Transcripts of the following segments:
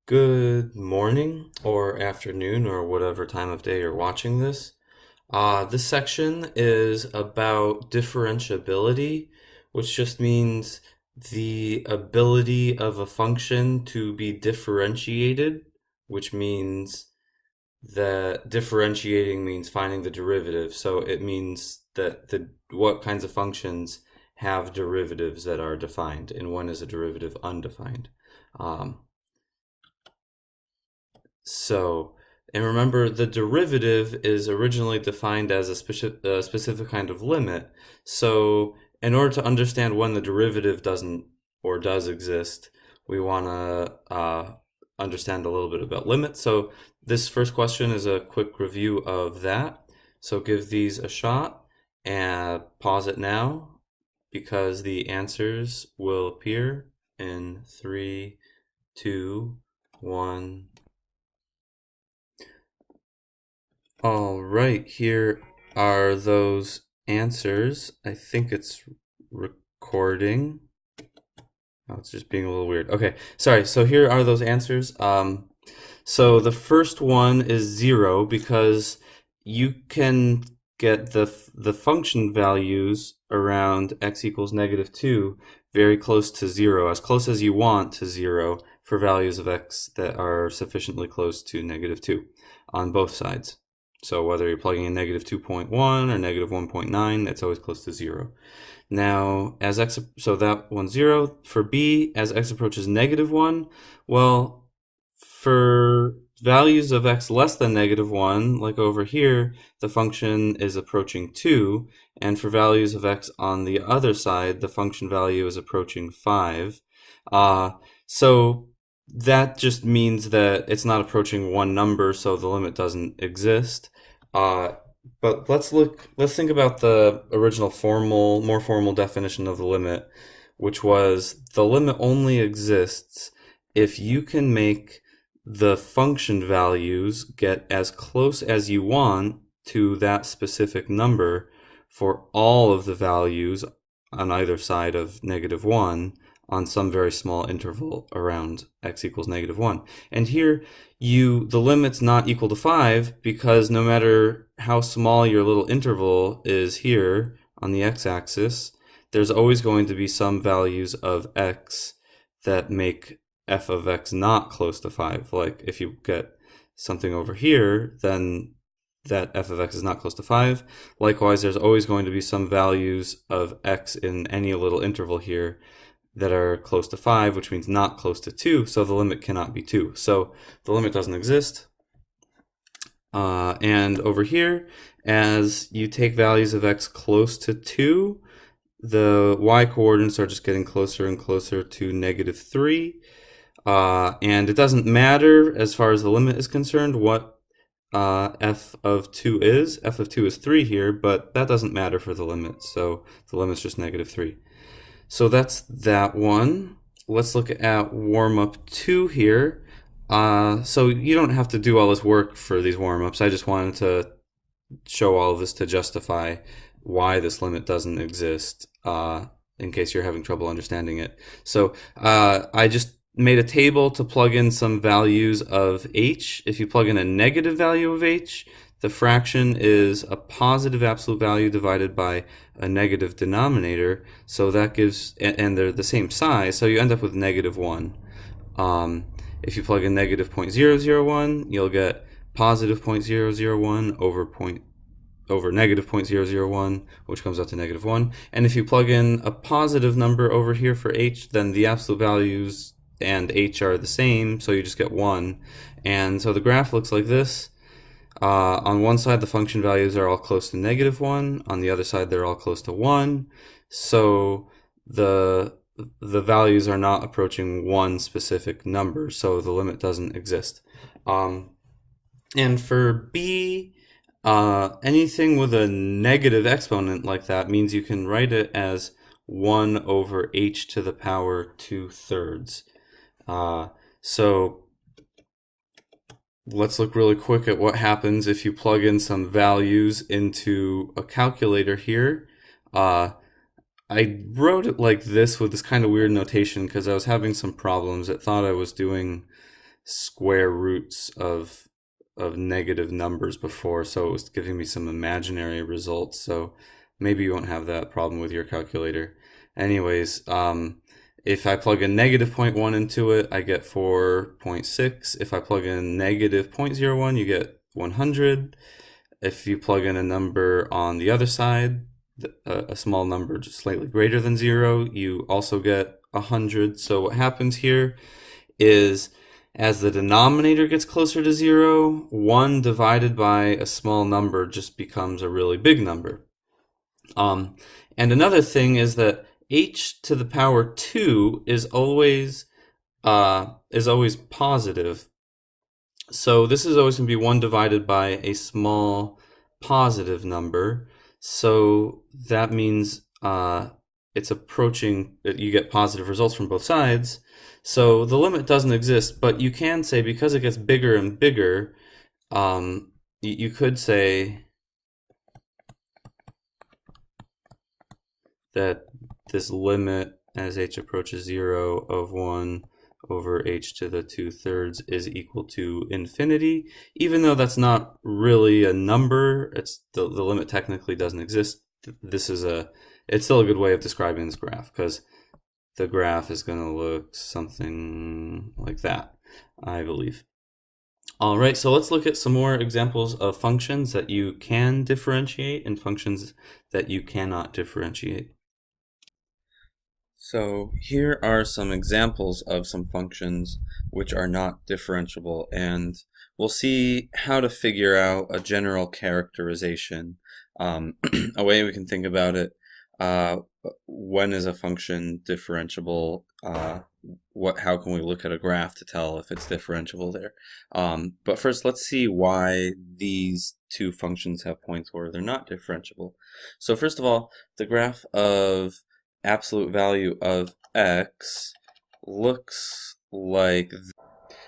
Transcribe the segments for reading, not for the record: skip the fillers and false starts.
Good morning or afternoon or whatever time of day you're watching this. This section is about differentiability, which just means the ability of a function to be differentiated, which means that differentiating means finding the derivative. So it means that what kinds of functions have derivatives that are defined and when is a derivative undefined. Um, So, and remember, the derivative is originally defined as a specific kind of limit. So, in order to understand when the derivative doesn't or does exist, we want to understand a little bit about limits. So, this first question is a quick review of that. So, give these a shot and pause it now because the answers will appear in three, two, one. All right, here are those answers. I think it's recording. Oh, it's just being a little weird. Okay, sorry. So here are those answers. So the first one is 0 because you can get the function values around x equals -2 very close to 0, as close as you want to 0 for values of x that are sufficiently close to -2 on both sides. So whether you're plugging in -2.1 or -1.9, it's always close to 0. Now, as x, so that one's 0. For b, as x approaches -1, well, for values of x less than -1, like over here, the function is approaching 2, and for values of x on the other side, the function value is approaching 5. So that just means that it's not approaching one number, so the limit doesn't exist. But let's think about the original more formal definition of the limit, which was the limit only exists if you can make the function values get as close as you want to that specific number for all of the values on either side of -1 on some very small interval around x equals -1. And here the limit's not equal to 5 because no matter how small your little interval is here on the x-axis, there's always going to be some values of x that make f of x not close to 5. Like if you get something over here, then that f of x is not close to 5. Likewise, there's always going to be some values of x in any little interval here that are close to 5, which means not close to 2, so the limit cannot be 2. So the limit doesn't exist. And over here, as you take values of x close to 2, the y-coordinates are just getting closer and closer to -3. And it doesn't matter as far as the limit is concerned what f of 2 is. F of 2 is 3 here, but that doesn't matter for the limit, so the limit's just -3. So that's that one. Let's look at warm-up 2 here. So you don't have to do all this work for these warm-ups. I just wanted to show all of this to justify why this limit doesn't exist, in case you're having trouble understanding it. So I just made a table to plug in some values of h. If you plug in a negative value of h, the fraction is a positive absolute value divided by a negative denominator. So that gives, and they're the same size, so you end up with -1. If you plug in -0.001, you'll get positive 0.001 over negative 0.001, which comes out to -1. And if you plug in a positive number over here for h, then the absolute values and h are the same, so you just get 1. And so the graph looks like this. On one side, the function values are all close to -1. On the other side, they're all close to 1. So the values are not approaching one specific number, so the limit doesn't exist. And for b, anything with a negative exponent like that means you can write it as 1 over h to the power 2/3. So let's look really quick at what happens if you plug in some values into a calculator here. I wrote it like this with this kind of weird notation because I was having some problems. It thought I was doing square roots of negative numbers before, so it was giving me some imaginary results. So maybe you won't have that problem with your calculator. Anyways, if I plug in negative 0.1 into it, I get 4.6. If I plug in negative 0.01, you get 100. If you plug in a number on the other side, a small number just slightly greater than 0, you also get 100. So what happens here is, as the denominator gets closer to 0, 1 divided by a small number just becomes a really big number. And another thing is that h to the power 2 is always positive. So this is always going to be 1 divided by a small positive number. So that means it's approaching, you get positive results from both sides. So the limit doesn't exist, but you can say, because it gets bigger and bigger, you could say that this limit as h approaches 0 of 1 over h to the 2/3 is equal to infinity, even though that's not really a number. It's the limit technically doesn't exist. It's still a good way of describing this graph, because the graph is going to look something like that, I believe. All right, so let's look at some more examples of functions that you can differentiate and functions that you cannot differentiate. So here are some examples of some functions which are not differentiable, and we'll see how to figure out a general characterization. A way we can think about it: when is a function differentiable? How can we look at a graph to tell if it's differentiable there? But first, let's see why these two functions have points where they're not differentiable. So first of all, the graph of absolute value of x looks like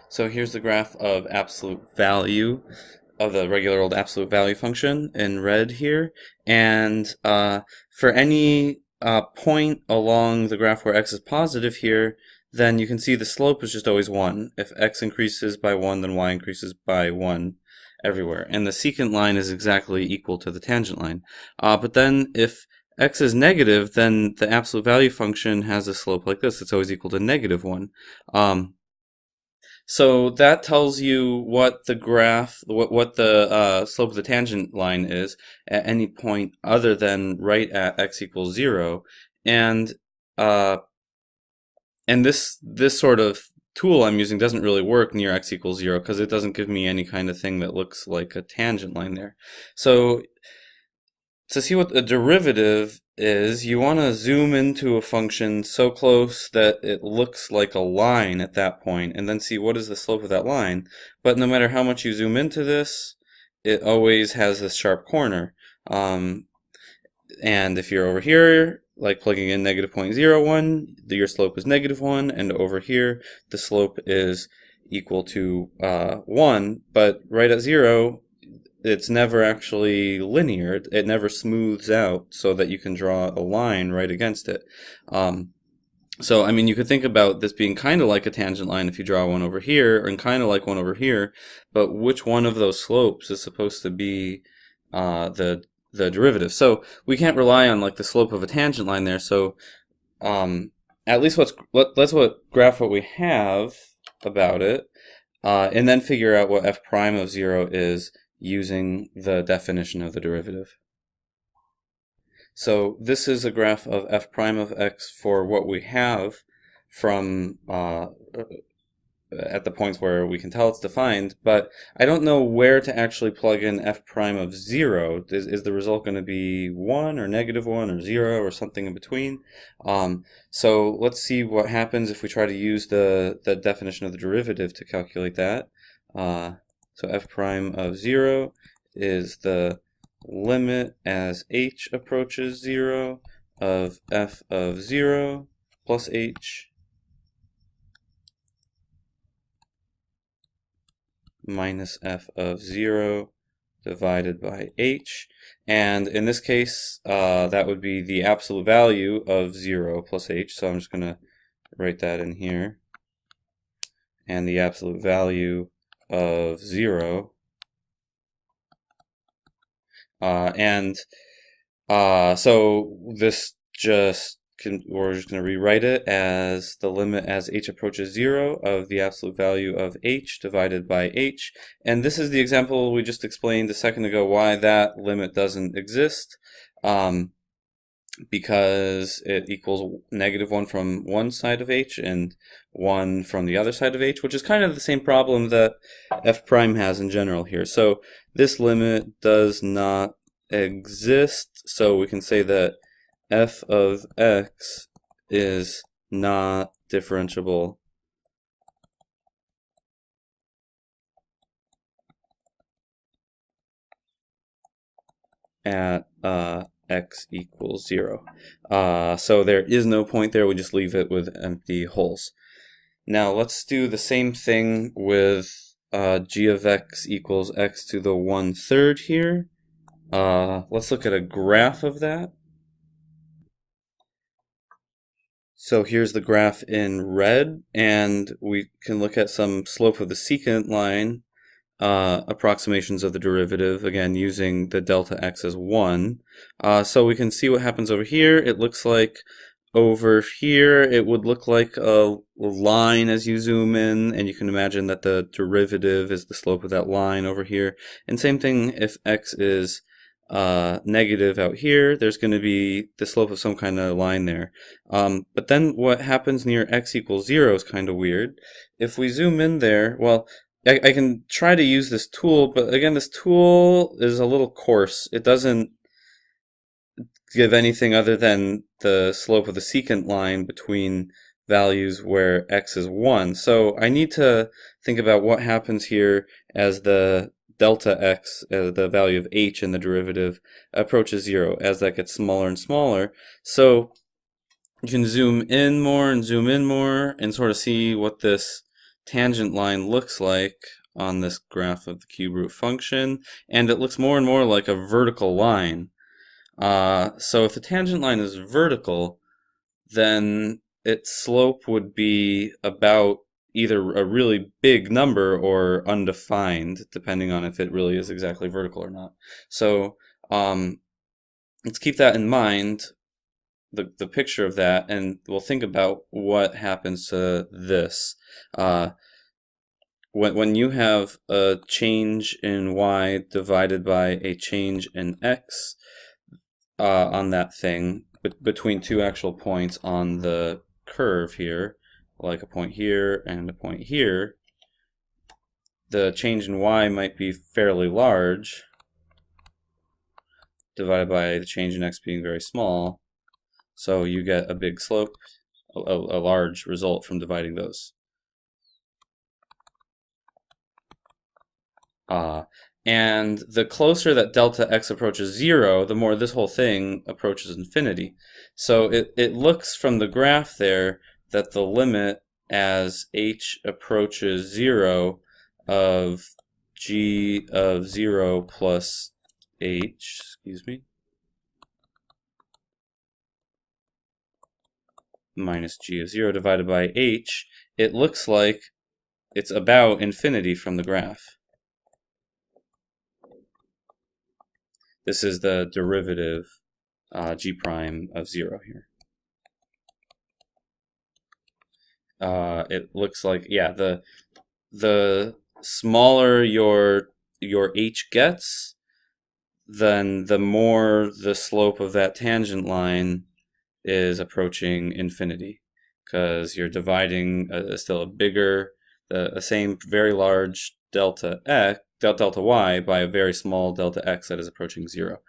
so here's the graph of absolute value of the regular old absolute value function in red here, and for any point along the graph where x is positive here, then you can see the slope is just always 1. If x increases by 1, then y increases by 1 everywhere, and the secant line is exactly equal to the tangent line. But then if x is negative, then the absolute value function has a slope like this. It's always equal to -1. So that tells you what the graph, what the slope of the tangent line is at any point other than right at x equals 0. And this sort of tool I'm using doesn't really work near x equals 0, because it doesn't give me any kind of thing that looks like a tangent line there. So to see what the derivative is, you want to zoom into a function so close that it looks like a line at that point, and then see what is the slope of that line. But no matter how much you zoom into this, it always has this sharp corner. And if you're over here, like plugging in -0.01, your slope is -1, and over here, the slope is equal to 1, but right at 0, it's never actually linear. It never smooths out so that you can draw a line right against it. So, I mean, you could think about this being kind of like a tangent line if you draw one over here, and kind of like one over here, but which one of those slopes is supposed to be the derivative? So we can't rely on like the slope of a tangent line there. So at least let's graph what we have about it, and then figure out what f prime of 0 is using the definition of the derivative. So this is a graph of f prime of x for what we have from at the points where we can tell it's defined, but I don't know where to actually plug in f prime of 0. Is the result going to be 1 or -1 or 0 or something in between? So let's see what happens if we try to use the definition of the derivative to calculate that. So f prime of 0 is the limit as h approaches 0 of f of 0 plus h minus f of 0 divided by h. And in this case, that would be the absolute value of 0 plus h. So I'm just going to write that in here. and the absolute value of 0. So this we're just going to rewrite it as the limit as h approaches 0 of the absolute value of h divided by h. And this is the example we just explained a second ago why that limit doesn't exist. Because it equals -1 from one side of h and 1 from the other side of h, which is kind of the same problem that f prime has in general here. So this limit does not exist, so we can say that f of x is not differentiable at x equals 0. So there is no point there, we just leave it with empty holes. Now let's do the same thing with g of x equals x to the 1/3 here. Let's look at a graph of that. So here's the graph in red, and we can look at some slope of the secant line approximations of the derivative, again using the delta x as 1. So we can see what happens over here. It looks like over here it would look like a line as you zoom in, and you can imagine that the derivative is the slope of that line over here. And same thing if x is negative out here, there's going to be the slope of some kind of line there. But then what happens near x equals 0 is kind of weird. If we zoom in there, well, I can try to use this tool, but again, this tool is a little coarse. It doesn't give anything other than the slope of the secant line between values where x is 1. So I need to think about what happens here as the delta x, the value of h in the derivative, approaches 0, as that gets smaller and smaller. So you can zoom in more and zoom in more and sort of see what this tangent line looks like on this graph of the cube root function, and it looks more and more like a vertical line. So if the tangent line is vertical, then its slope would be about either a really big number or undefined, depending on if it really is exactly vertical or not. So let's keep that in mind, the picture of that, and we'll think about what happens to this. When you have a change in y divided by a change in x on that thing, between two actual points on the curve here, like a point here and a point here, the change in y might be fairly large, divided by the change in x being very small. So you get a big slope, a large result from dividing those. And the closer that delta x approaches 0, the more this whole thing approaches infinity. So it looks from the graph there that the limit as h approaches 0 of g of 0 plus h, minus g of 0 divided by h, it looks like it's about infinity from the graph. This is the derivative g prime of 0 here. It looks like, yeah, the smaller your h gets, then the more the slope of that tangent line is approaching infinity, because you're dividing still a bigger, the same very large delta y by a very small delta x that is approaching 0.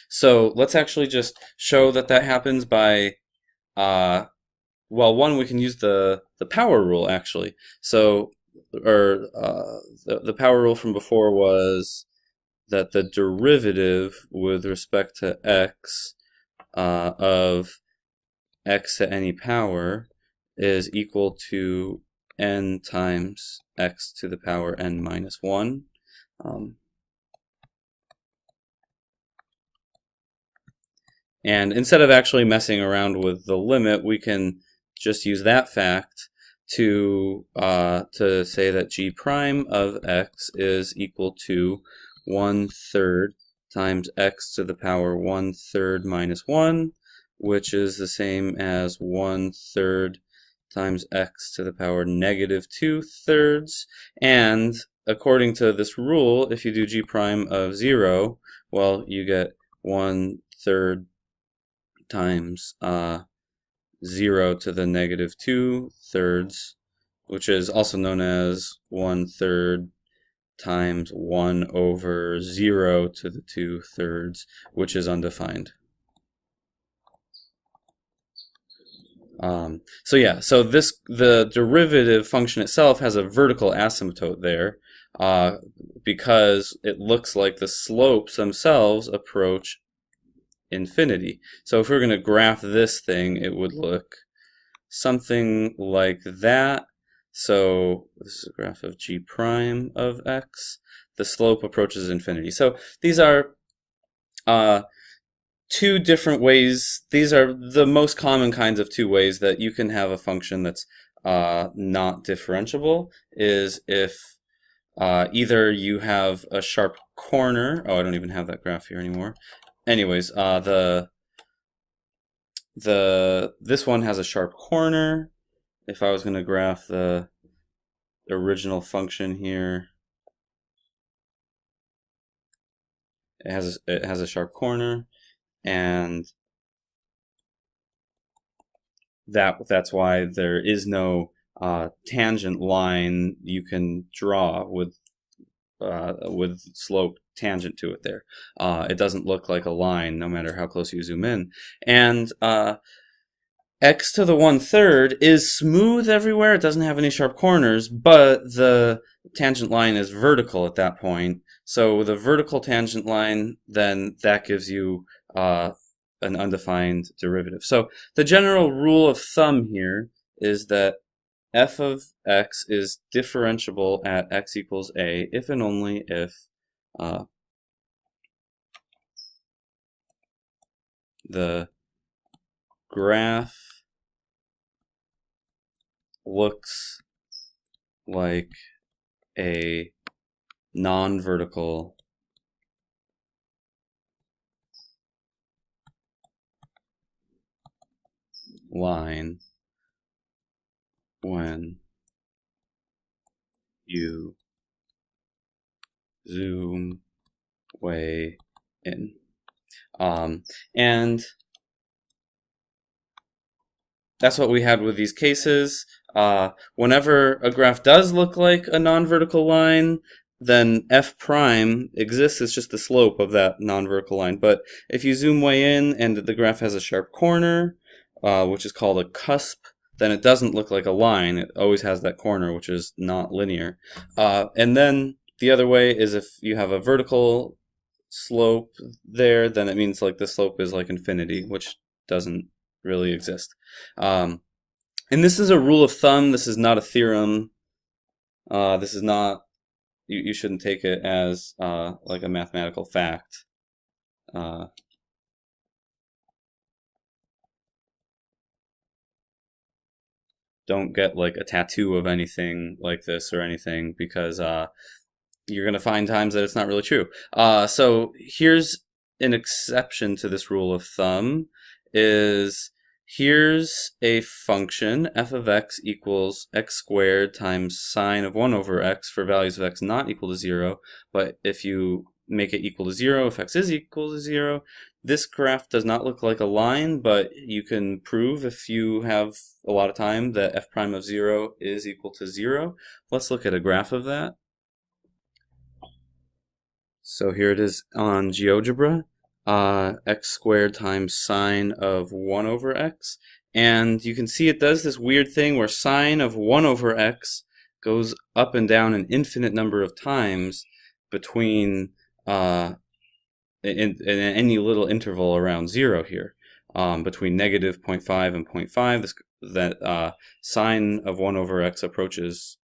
So let's actually just show that happens by, well, one, we can use the power rule actually. So, the power rule from before was that the derivative with respect to x of x to any power is equal to n times x to the power n minus 1. And instead of actually messing around with the limit, we can just use that fact to say that g prime of x is equal to 1/3 times x to the power 1/3 minus 1, which is the same as 1/3 times x to the power negative 2/3. And according to this rule, if you do g prime of 0, well, you get 1/3 times 0 to the negative 2/3, which is also known as 1/3 times 1 over 0 to the 2/3, which is undefined. So yeah, so the derivative function itself has a vertical asymptote there, because it looks like the slopes themselves approach infinity. So if we're going to graph this thing, it would look something like that. So this is a graph of g prime of x. The slope approaches infinity. So these are two different ways. These are the most common kinds of two ways that you can have a function that's not differentiable, is if either you have a sharp corner. Oh, I don't even have that graph here anymore. Anyways, this one has a sharp corner. If I was going to graph the original function here, it has a sharp corner, and that's why there is no tangent line you can draw with slope tangent to it there. It doesn't look like a line no matter how close you zoom in. And x to the 1/3 is smooth everywhere. It doesn't have any sharp corners, but the tangent line is vertical at that point. So with a vertical tangent line, then that gives you an undefined derivative. So the general rule of thumb here is that f of x is differentiable at x equals a if and only if the graph looks like a non-vertical line when you zoom way in. And that's what we had with these cases. Whenever a graph does look like a non-vertical line, then f prime exists. It's just the slope of that non-vertical line. But if you zoom way in and the graph has a sharp corner, which is called a cusp, then it doesn't look like a line. It always has that corner, which is not linear. And then the other way is if you have a vertical slope there, then it means like the slope is like infinity, which doesn't really exist. And this is a rule of thumb. This is not a theorem. This is not, you shouldn't take it as like a mathematical fact. Don't get like a tattoo of anything like this or anything, because you're going to find times that it's not really true. So here's an exception to this rule of thumb. Here's a function, f of x equals x squared times sine of 1 over x for values of x not equal to 0. But if you make it equal to 0, if x is equal to 0, this graph does not look like a line, but you can prove, if you have a lot of time, that f prime of 0 is equal to 0. Let's look at a graph of that. So here it is on GeoGebra, x squared times sine of 1 over x. And you can see it does this weird thing where sine of 1 over x goes up and down an infinite number of times between in any little interval around 0 here, between negative 0.5 and 0.5. That sine of 1 over x approaches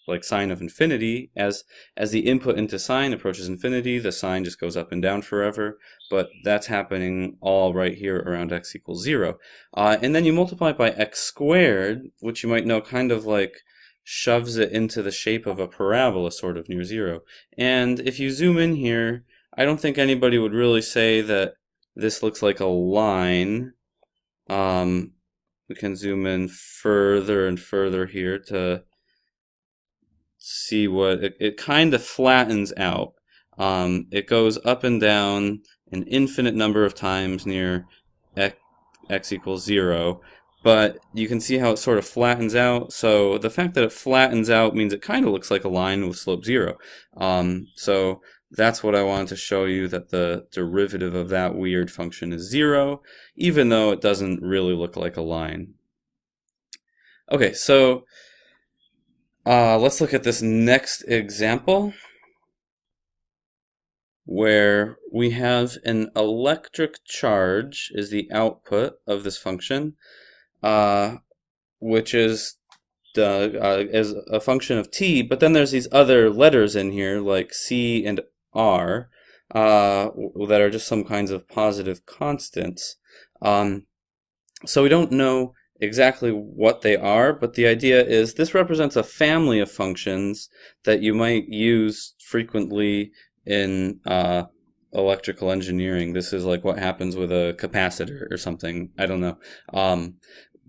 like sine of infinity, as the input into sine approaches infinity, the sine just goes up and down forever, but that's happening all right here around x equals 0. And then you multiply it by x squared, which you might know kind of like shoves it into the shape of a parabola sort of near 0. And if you zoom in here, I don't think anybody would really say that this looks like a line. We can zoom in further and further here to see what it kind of flattens out. It goes up and down an infinite number of times near x equals 0, but you can see how it sort of flattens out. So the fact that it flattens out means it kind of looks like a line with slope 0. So that's what I wanted to show you, that the derivative of that weird function is 0, even though it doesn't really look like a line. Okay, so let's look at this next example, where we have an electric charge is the output of this function, which is as a function of t, but then there's these other letters in here like c and r that are just some kinds of positive constants. So we don't know exactly what they are, but the idea is this represents a family of functions that you might use frequently in electrical engineering. This is like what happens with a capacitor or something. I don't know.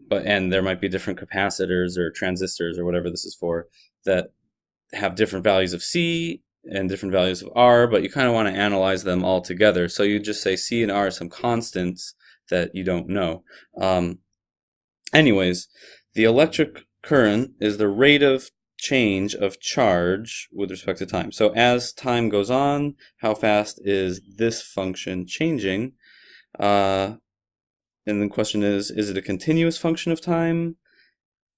And there might be different capacitors or transistors or whatever this is for that have different values of C and different values of R, but you kind of want to analyze them all together. So you just say C and R are some constants that you don't know. Anyways, the electric current is the rate of change of charge with respect to time. So as time goes on, how fast is this function changing? And the question is it a continuous function of time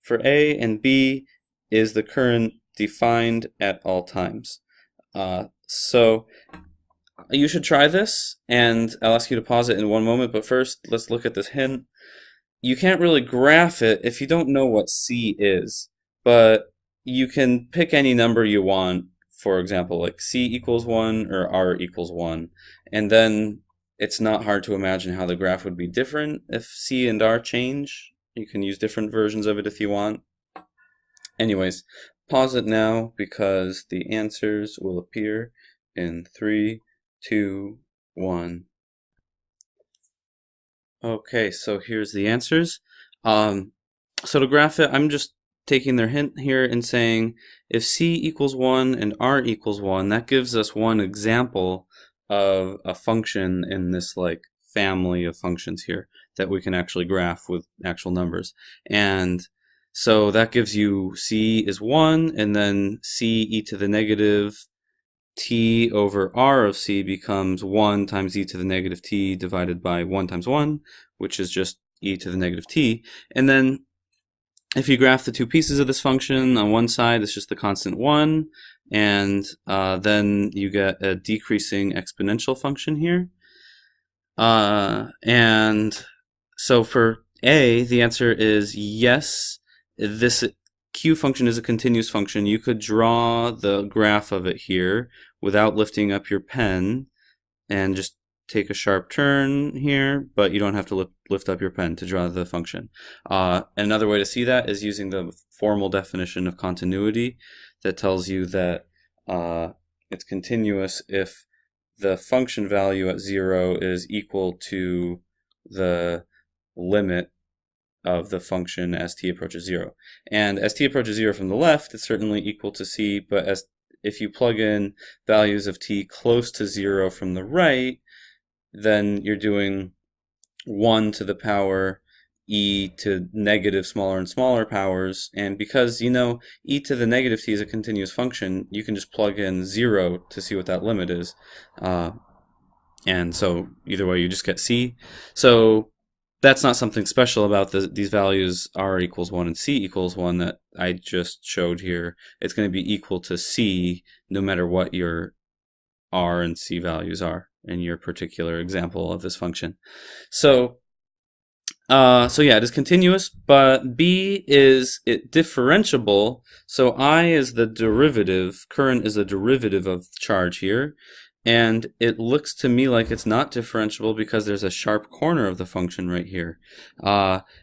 for A? And B, is the current defined at all times? So you should try this, and I'll ask you to pause it in one moment, but first let's look at this hint. You can't really graph it if you don't know what C is, but you can pick any number you want, for example, like C equals 1 or R equals 1, and then it's not hard to imagine how the graph would be different if C and R change. You can use different versions of it if you want. Anyways, pause it now because the answers will appear in 3, 2, 1. Okay, so here's the answers. So to graph it, I'm just taking their hint here and saying if C equals 1 and R equals 1, that gives us one example of a function in this like family of functions here that we can actually graph with actual numbers. And so that gives you C is 1, and then C e to the negative t over r of c becomes 1 times e to the negative t divided by 1 times 1, which is just e to the negative t. And then if you graph the two pieces of this function, on one side it's just the constant 1, and then you get a decreasing exponential function here. And so for A, the answer is yes, this Q function is a continuous function. You could draw the graph of it here without lifting up your pen and just take a sharp turn here, but you don't have to lift up your pen to draw the function. Another way to see that is using the formal definition of continuity that tells you that it's continuous if the function value at 0 is equal to the limit of the function as t approaches 0. And as t approaches 0 from the left, it's certainly equal to c, but if you plug in values of t close to 0 from the right, then you're doing 1 to the power e to negative smaller and smaller powers, and because you know e to the negative t is a continuous function, you can just plug in 0 to see what that limit is. And so either way, you just get c. So that's not something special about these values r equals 1 and c equals 1 that I just showed here. It's going to be equal to c no matter what your r and c values are in your particular example of this function. So So yeah, it is continuous, but B is it differentiable. So I is the derivative, current is the derivative of charge here, and it looks to me like it's not differentiable because there's a sharp corner of the function right here.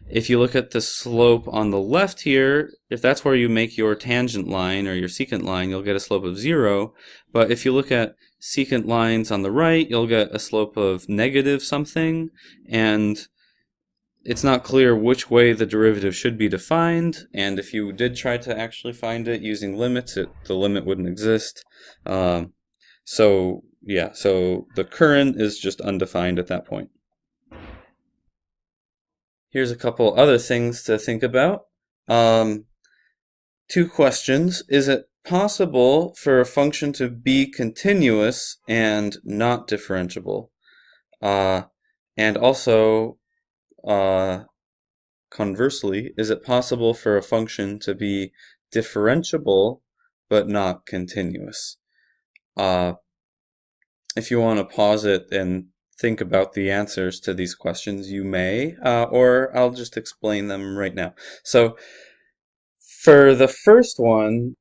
If you look at the slope on the left here, if that's where you make your tangent line or your secant line, you'll get a slope of 0. But if you look at secant lines on the right, you'll get a slope of negative something, and it's not clear which way the derivative should be defined, and if you did try to actually find it using limits, the limit wouldn't exist. So yeah, so the current is just undefined at that point. Here's a couple other things to think about. Two questions. Is it possible for a function to be continuous and not differentiable? And also, conversely, is it possible for a function to be differentiable but not continuous? If you want to pause it and think about the answers to these questions, you may, or I'll just explain them right now. So for the first one,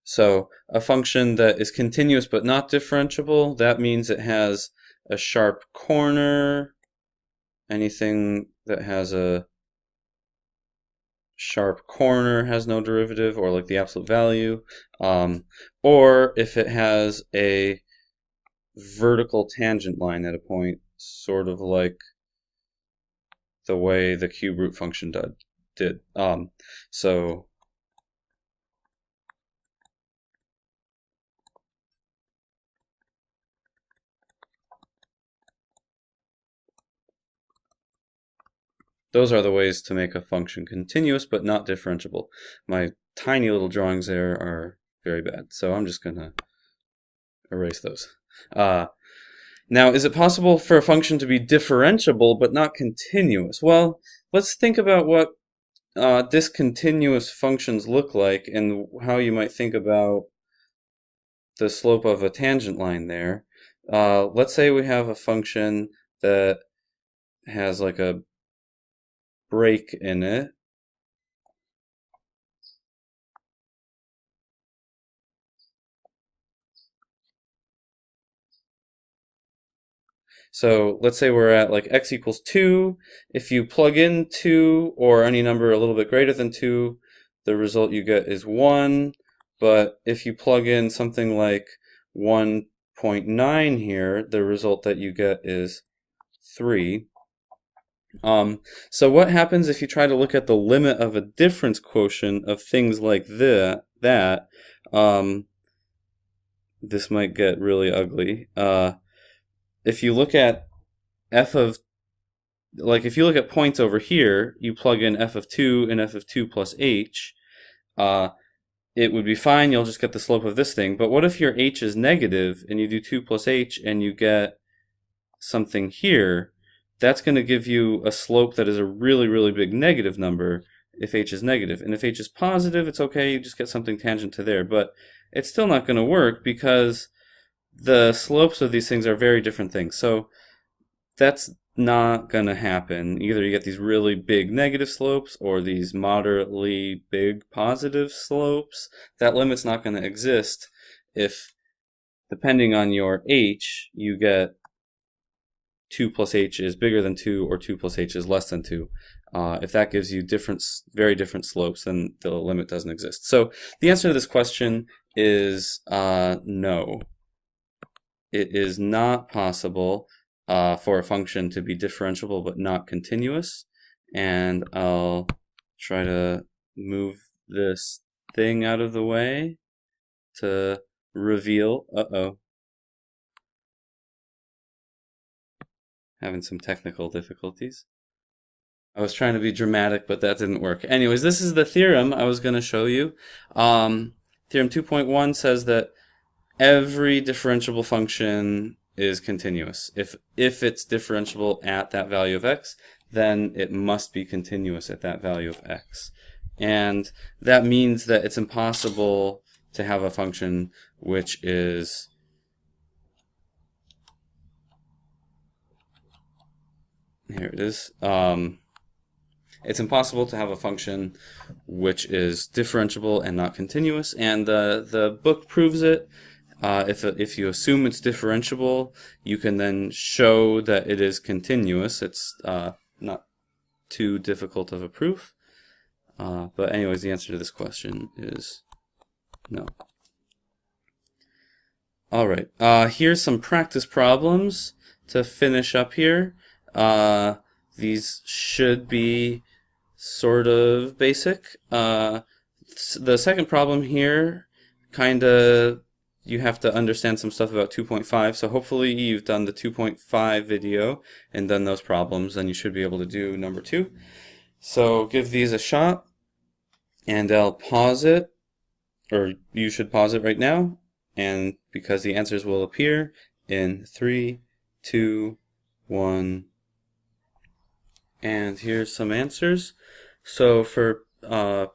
so a function that is continuous but not differentiable, that means it has a sharp corner. Anything that has a sharp corner has no derivative, or like the absolute value. Or if it has a vertical tangent line at a point, sort of like the way the cube root function did. So those are the ways to make a function continuous but not differentiable. My tiny little drawings there are very bad, so I'm just going to erase those. Now, is it possible for a function to be differentiable but not continuous? Well, let's think about what discontinuous functions look like and how you might think about the slope of a tangent line there. Let's say we have a function that has like a break in it. So let's say we're at like x equals 2. If you plug in 2 or any number a little bit greater than 2, the result you get is 1. But if you plug in something like 1.9 here, the result that you get is 3. So what happens if you try to look at the limit of a difference quotient of things like that? This might get really ugly. If you look at f of, like if you look at points over here, you plug in f of 2 and f of 2 plus h, it would be fine, you'll just get the slope of this thing. But what if your h is negative and you do 2 plus h and you get something here? That's going to give you a slope that is a really, really big negative number if h is negative. And if h is positive, it's okay, you just get something tangent to there. But it's still not going to work because the slopes of these things are very different things. So that's not going to happen. Either you get these really big negative slopes or these moderately big positive slopes. That limit's not going to exist if, depending on your h, you get 2 plus h is bigger than 2 or 2 plus h is less than 2. If that gives you very different slopes, then the limit doesn't exist. So the answer to this question is no. It is not possible for a function to be differentiable but not continuous. And I'll try to move this thing out of the way to reveal. Having some technical difficulties. I was trying to be dramatic, but that didn't work. Anyways, this is the theorem I was going to show you. Theorem 2.1 says that every differentiable function is continuous. If it's differentiable at that value of x, then it must be continuous at that value of x. And that means that it's impossible to have a function which is here it is. It's impossible to have a function which is differentiable and not continuous, and the book proves it. If you assume it's differentiable, you can then show that it is continuous. It's not too difficult of a proof. But anyways, the answer to this question is no. All right, here's some practice problems to finish up here. These should be sort of basic. The second problem here, you have to understand some stuff about 2.5, so hopefully you've done the 2.5 video and done those problems, and you should be able to do number 2. So give these a shot, and I'll pause it, or you should pause it right now, and because the answers will appear in 3, 2, 1, and here's some answers. So for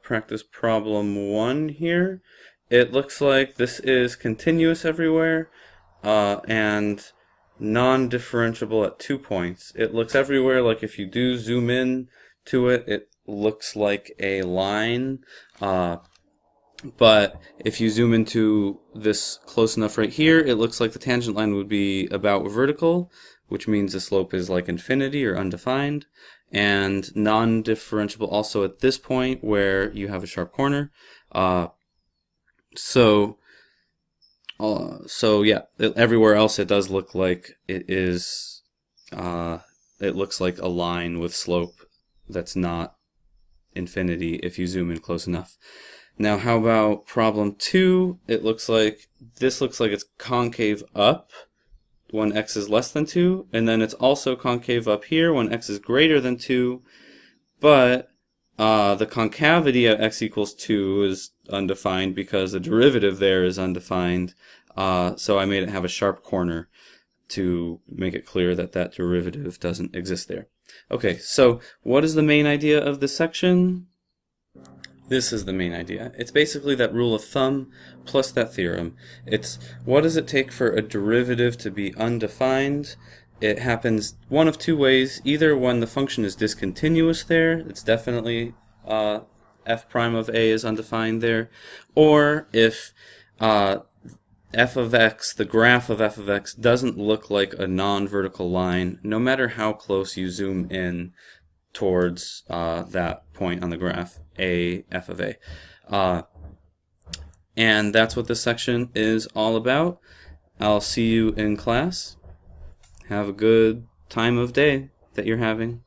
practice problem 1 here, it looks like this is continuous everywhere and non-differentiable at 2 points. It looks everywhere like if you do zoom in to it, it looks like a line. But if you zoom into this close enough right here, it looks like the tangent line would be about vertical, which means the slope is like infinity or undefined. And non-differentiable also at this point where you have a sharp corner. So yeah, everywhere else it does look like it is. It looks like a line with slope that's not infinity if you zoom in close enough. Now, how about problem 2? This looks like it's concave up when x is less than 2, and then it's also concave up here when x is greater than 2, but the concavity at x equals 2 is undefined because the derivative there is undefined, so I made it have a sharp corner to make it clear that that derivative doesn't exist there. Okay, so what is the main idea of this section? This is the main idea. It's basically that rule of thumb plus that theorem. It's what does it take for a derivative to be undefined? It happens one of two ways. Either when the function is discontinuous there, it's definitely f prime of a is undefined there, or if f of x, the graph of f of x, doesn't look like a non-vertical line, no matter how close you zoom in towards that point on the graph, a f of a. And that's what this section is all about. I'll see you in class. Have a good time of day that you're having.